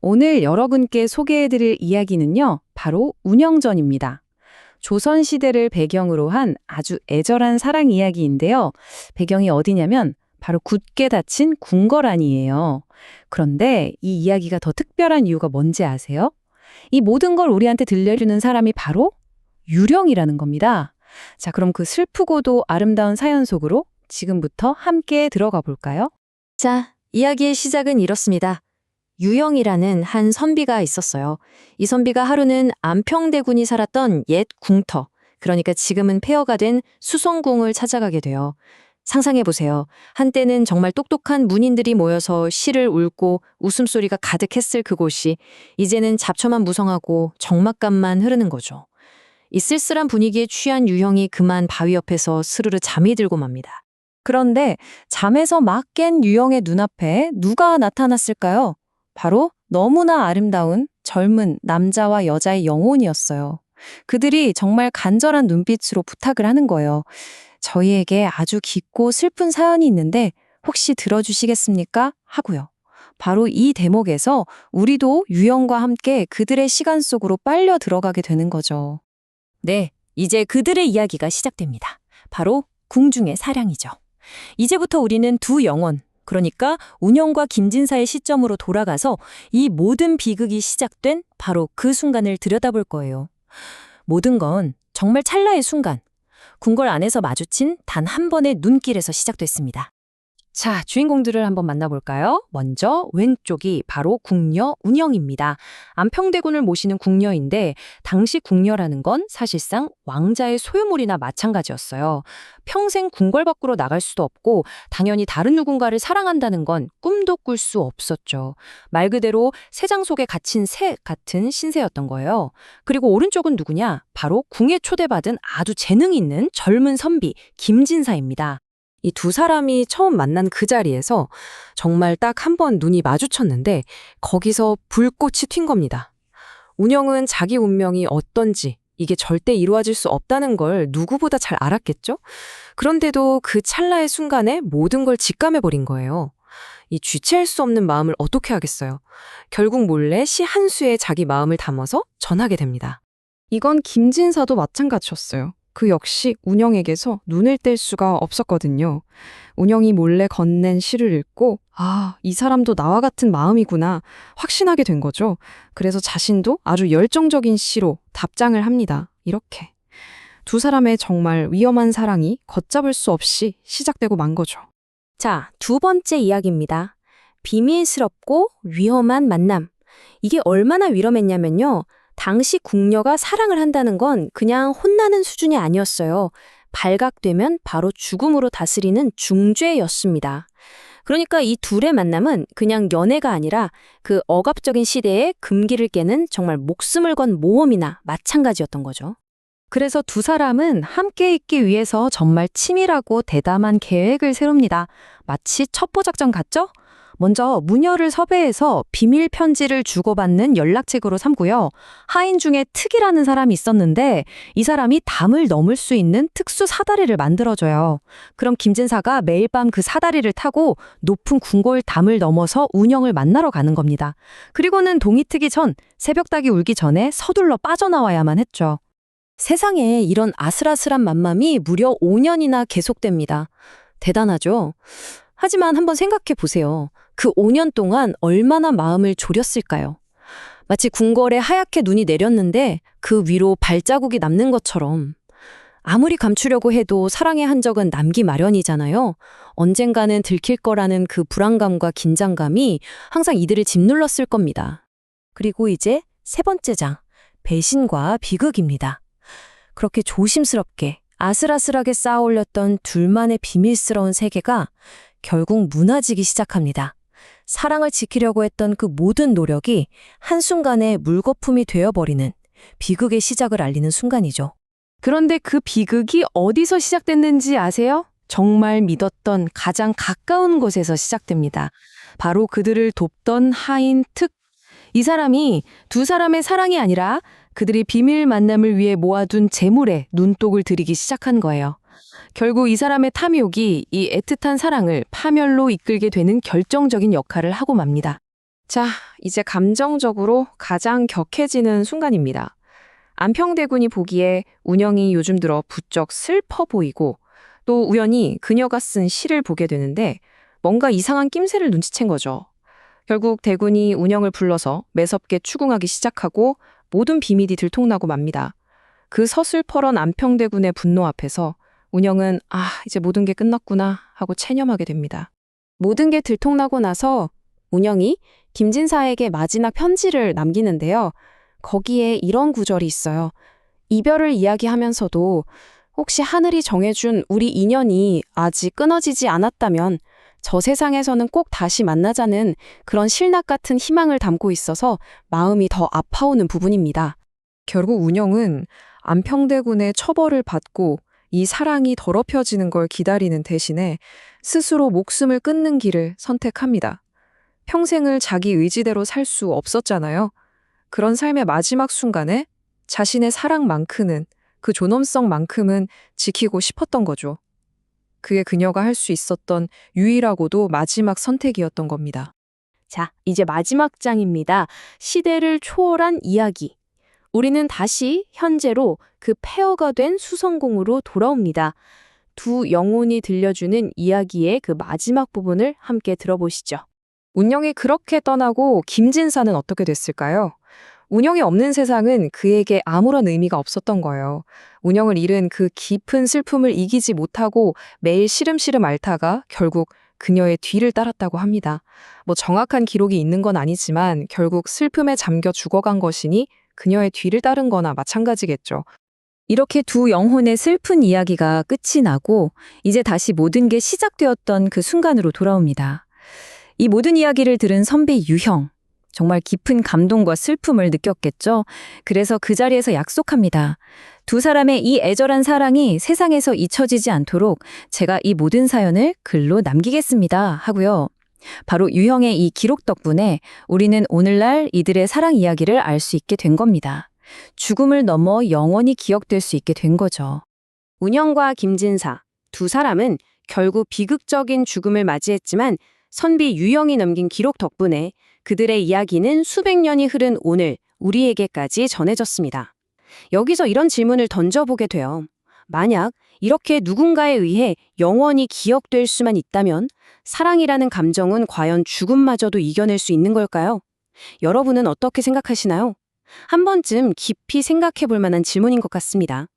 오늘 여러분께 소개해드릴 이야기는요, 바로 운영전입니다. 조선시대를 배경으로 한 아주 애절한 사랑 이야기인데요. 배경이 어디냐면 바로 굳게 닫힌 궁궐안이에요. 그런데 이 이야기가 더 특별한 이유가 뭔지 아세요? 이 모든 걸 우리한테 들려주는 사람이 바로 유령이라는 겁니다. 자, 그럼 그 슬프고도 아름다운 사연 속으로 지금부터 함께 들어가 볼까요? 자, 이야기의 시작은 이렇습니다. 유영이라는 한 선비가 있었어요. 이 선비가 하루는 안평대군이 살았던 옛 궁터, 그러니까 지금은 폐허가 된 수성궁을 찾아가게 돼요. 상상해보세요. 한때는 정말 똑똑한 문인들이 모여서 시를 읊고 웃음소리가 가득했을 그곳이 이제는 잡초만 무성하고 적막감만 흐르는 거죠. 이 쓸쓸한 분위기에 취한 유형이 그만 바위 옆에서 스르르 잠이 들고 맙니다. 그런데 잠에서 막 깬 유영의 눈앞에 누가 나타났을까요? 바로 너무나 아름다운 젊은 남자와 여자의 영혼이었어요. 그들이 정말 간절한 눈빛으로 부탁을 하는 거예요. 저희에게 아주 깊고 슬픈 사연이 있는데 혹시 들어주시겠습니까? 하고요. 바로 이 대목에서 우리도 유영과 함께 그들의 시간 속으로 빨려 들어가게 되는 거죠. 네, 이제 그들의 이야기가 시작됩니다. 바로 궁중의 사량이죠. 이제부터 우리는 두 영혼, 그러니까 운영과 김진사의 시점으로 돌아가서 이 모든 비극이 시작된 바로 그 순간을 들여다볼 거예요. 모든 건 정말 찰나의 순간, 궁궐 안에서 마주친 단 한 번의 눈길에서 시작됐습니다. 자, 주인공들을 한번 만나볼까요? 먼저 왼쪽이 바로 궁녀 운영입니다. 안평대군을 모시는 궁녀인데 당시 궁녀라는 건 사실상 왕자의 소유물이나 마찬가지였어요. 평생 궁궐 밖으로 나갈 수도 없고 당연히 다른 누군가를 사랑한다는 건 꿈도 꿀 수 없었죠. 말 그대로 새장 속에 갇힌 새 같은 신세였던 거예요. 그리고 오른쪽은 누구냐? 바로 궁에 초대받은 아주 재능 있는 젊은 선비 김진사입니다. 이 두 사람이 처음 만난 그 자리에서 정말 딱 한 번 눈이 마주쳤는데 거기서 불꽃이 튄 겁니다. 운영은 자기 운명이 어떤지 이게 절대 이루어질 수 없다는 걸 누구보다 잘 알았겠죠? 그런데도 그 찰나의 순간에 모든 걸 직감해버린 거예요. 이 주체할 수 없는 마음을 어떻게 하겠어요? 결국 몰래 시 한 수에 자기 마음을 담아서 전하게 됩니다. 이건 김진사도 마찬가지였어요. 그 역시 운영에게서 눈을 뗄 수가 없었거든요. 운영이 몰래 건넨 시를 읽고 이 사람도 나와 같은 마음이구나 확신하게 된 거죠. 그래서 자신도 아주 열정적인 시로 답장을 합니다. 이렇게. 두 사람의 정말 위험한 사랑이 걷잡을 수 없이 시작되고 만 거죠. 자, 두 번째 이야기입니다. 비밀스럽고 위험한 만남. 이게 얼마나 위험했냐면요. 당시 궁녀가 사랑을 한다는 건 그냥 혼나는 수준이 아니었어요. 발각되면 바로 죽음으로 다스리는 중죄였습니다. 그러니까 이 둘의 만남은 그냥 연애가 아니라 그 억압적인 시대의 금기를 깨는 정말 목숨을 건 모험이나 마찬가지였던 거죠. 그래서 두 사람은 함께 있기 위해서 정말 치밀하고 대담한 계획을 세웁니다. 마치 첩보작전 같죠? 먼저 무녀를 섭외해서 비밀 편지를 주고받는 연락책으로 삼고요. 하인 중에 특이라는 사람이 있었는데 이 사람이 담을 넘을 수 있는 특수 사다리를 만들어줘요. 그럼 김진사가 매일 밤 그 사다리를 타고 높은 궁궐 담을 넘어서 운영을 만나러 가는 겁니다. 그리고는 동이 트기 전, 새벽닭이 울기 전에 서둘러 빠져나와야만 했죠. 세상에 이런 아슬아슬한 만남이 무려 5년이나 계속됩니다. 대단하죠? 하지만 한번 생각해 보세요. 그 5년 동안 얼마나 마음을 졸였을까요? 마치 궁궐에 하얗게 눈이 내렸는데 그 위로 발자국이 남는 것처럼. 아무리 감추려고 해도 사랑의 흔적은 남기 마련이잖아요. 언젠가는 들킬 거라는 그 불안감과 긴장감이 항상 이들을 짓눌렀을 겁니다. 그리고 이제 세 번째 장, 배신과 비극입니다. 그렇게 조심스럽게 아슬아슬하게 쌓아 올렸던 둘만의 비밀스러운 세계가 결국 무너지기 시작합니다. 사랑을 지키려고 했던 그 모든 노력이 한순간에 물거품이 되어버리는 비극의 시작을 알리는 순간이죠. 그런데 그 비극이 어디서 시작됐는지 아세요? 정말 믿었던 가장 가까운 곳에서 시작됩니다. 바로 그들을 돕던 하인 특. 이 사람이 두 사람의 사랑이 아니라 그들이 비밀 만남을 위해 모아둔 재물에 눈독을 들이기 시작한 거예요. 결국 이 사람의 탐욕이 이 애틋한 사랑을 파멸로 이끌게 되는 결정적인 역할을 하고 맙니다. 자, 이제 감정적으로 가장 격해지는 순간입니다. 안평대군이 보기에 운영이 요즘 들어 부쩍 슬퍼 보이고 또 우연히 그녀가 쓴 시를 보게 되는데 뭔가 이상한 낌새를 눈치챈 거죠. 결국 대군이 운영을 불러서 매섭게 추궁하기 시작하고 모든 비밀이 들통나고 맙니다. 그 서슬퍼런 안평대군의 분노 앞에서 운영은 이제 모든 게 끝났구나 하고 체념하게 됩니다. 모든 게 들통나고 나서 운영이 김진사에게 마지막 편지를 남기는데요. 거기에 이런 구절이 있어요. 이별을 이야기하면서도 혹시 하늘이 정해준 우리 인연이 아직 끊어지지 않았다면 저 세상에서는 꼭 다시 만나자는 그런 실낙 같은 희망을 담고 있어서 마음이 더 아파오는 부분입니다. 결국 운영은 안평대군의 처벌을 받고 이 사랑이 더럽혀지는 걸 기다리는 대신에 스스로 목숨을 끊는 길을 선택합니다. 평생을 자기 의지대로 살 수 없었잖아요. 그런 삶의 마지막 순간에 자신의 사랑만큼은, 그 존엄성만큼은 지키고 싶었던 거죠. 그게 그녀가 할 수 있었던 유일하고도 마지막 선택이었던 겁니다. 자, 이제 마지막 장입니다. 시대를 초월한 이야기. 우리는 다시 현재로 그 폐허가 된 수성궁으로 돌아옵니다. 두 영혼이 들려주는 이야기의 그 마지막 부분을 함께 들어보시죠. 운영이 그렇게 떠나고 김진사는 어떻게 됐을까요? 운영이 없는 세상은 그에게 아무런 의미가 없었던 거예요. 운영을 잃은 그 깊은 슬픔을 이기지 못하고 매일 시름시름 앓다가 결국 그녀의 뒤를 따랐다고 합니다. 정확한 기록이 있는 건 아니지만 결국 슬픔에 잠겨 죽어간 것이니 그녀의 뒤를 따른 거나 마찬가지겠죠. 이렇게 두 영혼의 슬픈 이야기가 끝이 나고 이제 다시 모든 게 시작되었던 그 순간으로 돌아옵니다. 이 모든 이야기를 들은 선비 유형, 정말 깊은 감동과 슬픔을 느꼈겠죠. 그래서 그 자리에서 약속합니다. 두 사람의 이 애절한 사랑이 세상에서 잊혀지지 않도록 제가 이 모든 사연을 글로 남기겠습니다 하고요. 바로 유형의 이 기록 덕분에 우리는 오늘날 이들의 사랑 이야기를 알 수 있게 된 겁니다. 죽음을 넘어 영원히 기억될 수 있게 된 거죠. 운영과 김진사, 두 사람은 결국 비극적인 죽음을 맞이했지만 선비 유형이 남긴 기록 덕분에 그들의 이야기는 수백 년이 흐른 오늘 우리에게까지 전해졌습니다. 여기서 이런 질문을 던져보게 돼요. 만약 이렇게 누군가에 의해 영원히 기억될 수만 있다면 사랑이라는 감정은 과연 죽음마저도 이겨낼 수 있는 걸까요? 여러분은 어떻게 생각하시나요? 한 번쯤 깊이 생각해 볼 만한 질문인 것 같습니다.